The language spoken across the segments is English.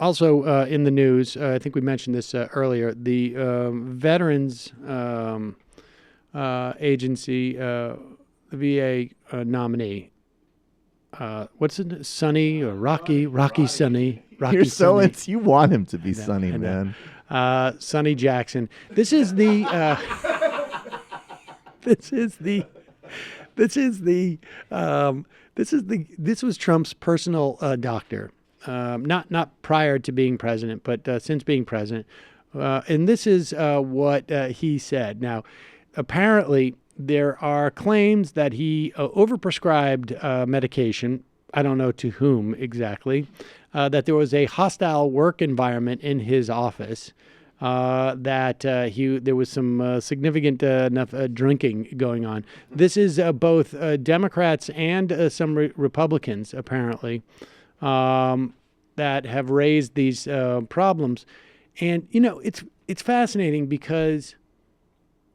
Also in the news, I think we mentioned this earlier, the Veterans Agency, the VA nominee, what's it, Sonny or Rocky Sonny? You're so Sonny. you want him to be Sonny, man. Sonny Jackson. This is the this was Trump's personal doctor, not prior to being president, but since being president. And this is what he said. Now, apparently, there are claims that he overprescribed medication. I don't know to whom exactly. That there was a hostile work environment in his office. That there was some significant enough drinking going on. This is both Democrats and some Republicans, apparently, that have raised these problems. And, it's fascinating because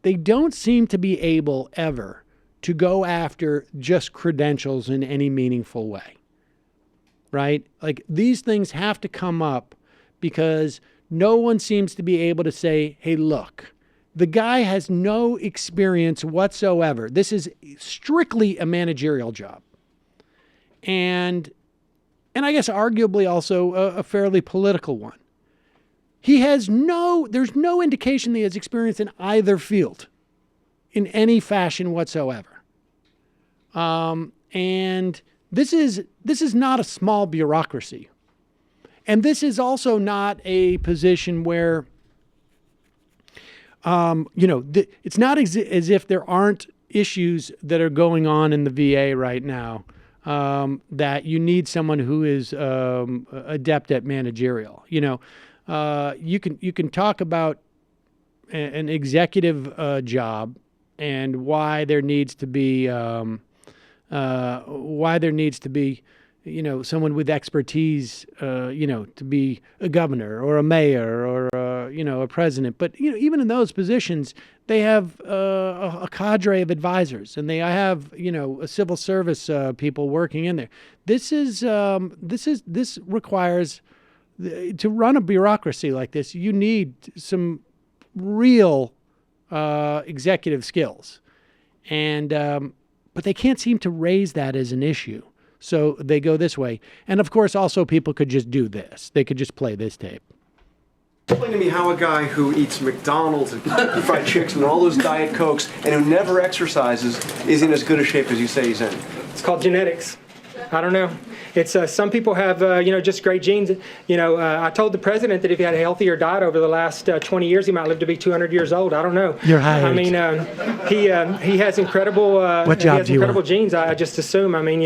they don't seem to be able ever to go after just credentials in any meaningful way, right? Like these things have to come up because no one seems to be able to say, hey, look, the guy has no experience whatsoever. This is strictly a managerial job. And I guess arguably also a fairly political one. There's no indication that he has experience in either field in any fashion whatsoever. And this is not a small bureaucracy. And this is also not a position where, it's not as if there aren't issues that are going on in the VA right now that you need someone who is adept at managerial. You can talk about an executive job and why there needs to be someone with expertise, to be a governor or a mayor or a president. But even in those positions, they have a cadre of advisors, and they have a civil service people working in there. This requires to run a bureaucracy like this. You need some real executive skills, and but they can't seem to raise that as an issue. So they go this way. And of course, also people could just do this. They could just play this tape. Explain to me how a guy who eats McDonald's and fried chicken and all those Diet Cokes and who never exercises is in as good a shape as you say he's in. It's called genetics. I don't know. It's some people have just great genes. I told the president that if he had a healthier diet over the last 20 years, he might live to be 200 years old. I don't know. You're high. I mean, he has incrable. What job do you incredible want? genes. I just assume. I mean,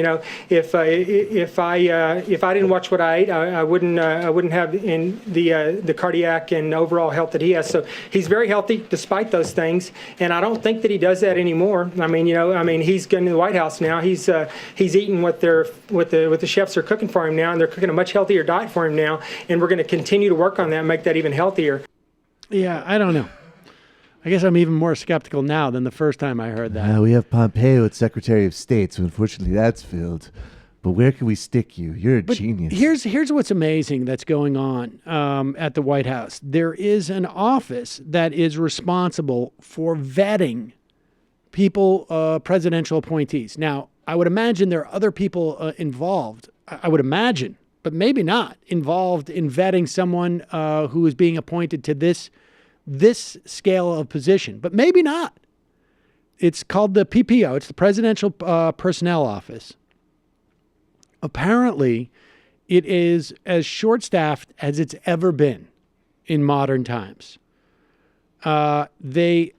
if I didn't watch what I ate, I wouldn't have in the cardiac and overall health that he has. So he's very healthy despite those things, and I don't think that he does that anymore. I mean, he's getting to the White House now. He's eating what the chefs are cooking for him now, and they're cooking a much healthier diet for him now, and we're going to continue to work on that and make that even healthier. Yeah, I don't know. I guess I'm even more skeptical now than the first time I heard that. We have Pompeo as Secretary of State, so unfortunately that's filled. But where can we stick you? You're a genius. Here's what's amazing that's going on at the White House. There is an office that is responsible for vetting people, presidential appointees. Now, I would imagine there are other people involved. I would imagine, but maybe not, involved in vetting someone who is being appointed to this scale of position. But maybe not. It's called the PPO. It's the Presidential Personnel Office. Apparently, it is as short-staffed as it's ever been in modern times. The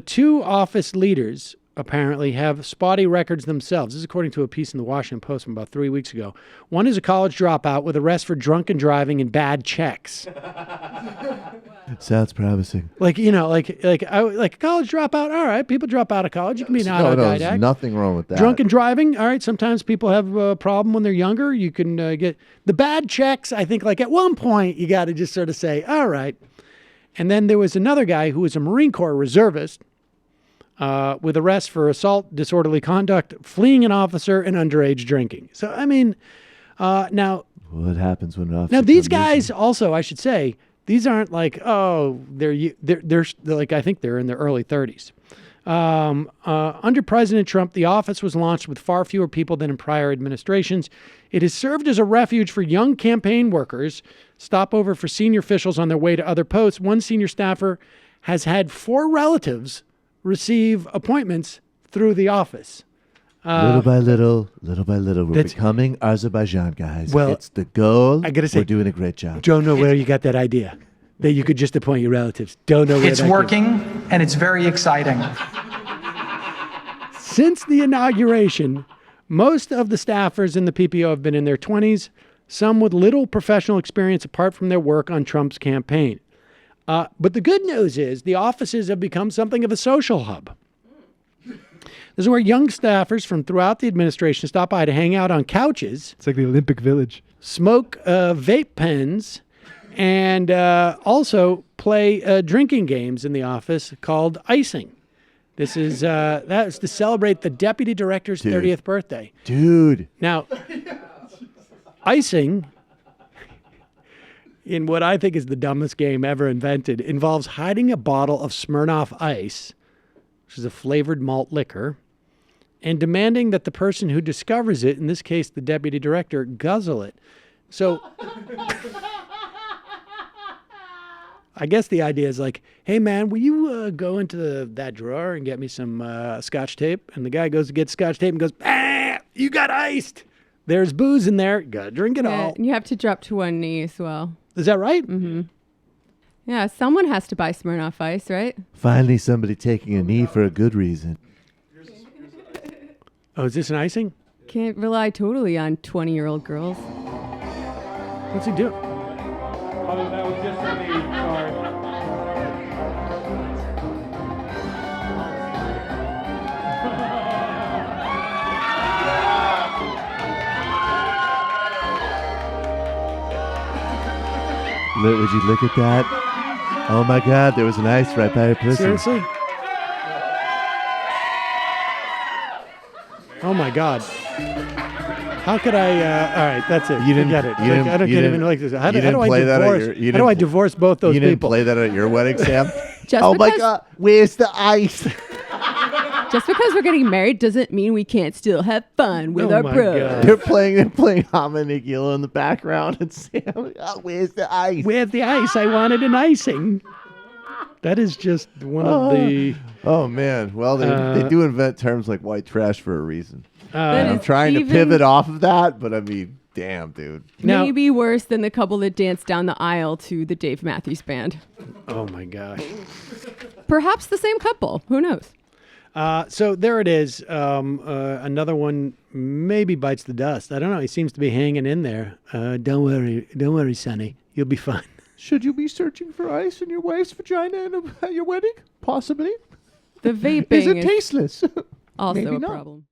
two office leaders apparently have spotty records themselves. This is according to a piece in the Washington Post from about 3 weeks ago. One is a college dropout with arrest for drunken driving and bad checks. Sounds promising. Like a college dropout. All right, people drop out of college. You can be an autodidact. There's nothing wrong with that. Drunken driving. All right, sometimes people have a problem when they're younger. You can get the bad checks. I think like at one point you got to just sort of say, all right. And then there was another guy who was a Marine Corps reservist with arrest for assault, disorderly conduct, fleeing an officer, and underage drinking. So, I mean, now... What happens when an officer Now, these comes guys in? also, I should say, these aren't like, oh, they're like, I think they're in their early 30s. Under President Trump, the office was launched with far fewer people than in prior administrations. It has served as a refuge for young campaign workers, stopover for senior officials on their way to other posts. One senior staffer has had 4 relatives receive appointments through the office. Little by little, we're becoming Azerbaijan, guys. Well, it's the goal. I gotta say, we're doing a great job. Don't know where you got that idea that you could just appoint your relatives. Don't know where It's working, and it's very exciting. Since the inauguration, most of the staffers in the PPO have been in their 20s, some with little professional experience apart from their work on Trump's campaign. But the good news is the offices have become something of a social hub. This is where young staffers from throughout the administration stop by to hang out on couches. It's like the Olympic Village. Smoke vape pens, and also play drinking games in the office called icing. This is that is to celebrate the deputy director's 30th birthday. Dude. Now, icing, in what I think is the dumbest game ever invented, involves hiding a bottle of Smirnoff Ice, which is a flavored malt liquor, and demanding that the person who discovers it, in this case the deputy director, guzzle it. So I guess the idea is like, hey man, will you go into that drawer and get me some Scotch tape? And the guy goes to get Scotch tape and goes, ah, you got iced. There's booze in there. Gotta drink it all. And you have to drop to one knee as well. Is that right? Mm-hmm. Yeah, someone has to buy Smirnoff Ice, right? Finally, somebody taking a knee for a good reason. Oh, is this an icing? Can't rely totally on 20-year-old girls. What's he doing? Oh, that was just for me. Sorry. Would you look at that? Oh my God, there was an ice right by her pussy. Seriously? Oh my God. How could I? All right, that's it. You didn't get it. you didn't- I don't you even didn't- like this. How do you didn't I play that at divorce? your- you How do I didn't- divorce both those You didn't people? play that at your wedding, Sam? Just Oh my because- God, where's the ice? Just because we're getting married doesn't mean we can't still have fun with Oh our my bros. God. They're playing Hama Nagila in the background, and Sam, oh, where's the ice? Where's the ice? I wanted an icing. That is just one of the. Oh man, well they do invent terms like white trash for a reason. That I'm is trying to even pivot off of that, but I mean, damn, dude. Now- maybe worse than the couple that danced down the aisle to the Dave Matthews Band. Oh my gosh. Perhaps the same couple. Who knows? So there it is. Another one maybe bites the dust. I don't know. He seems to be hanging in there. Don't worry, Sonny. You'll be fine. Should you be searching for ice in your wife's vagina at your wedding? Possibly. The vaping Is it is tasteless? also Maybe a not. problem.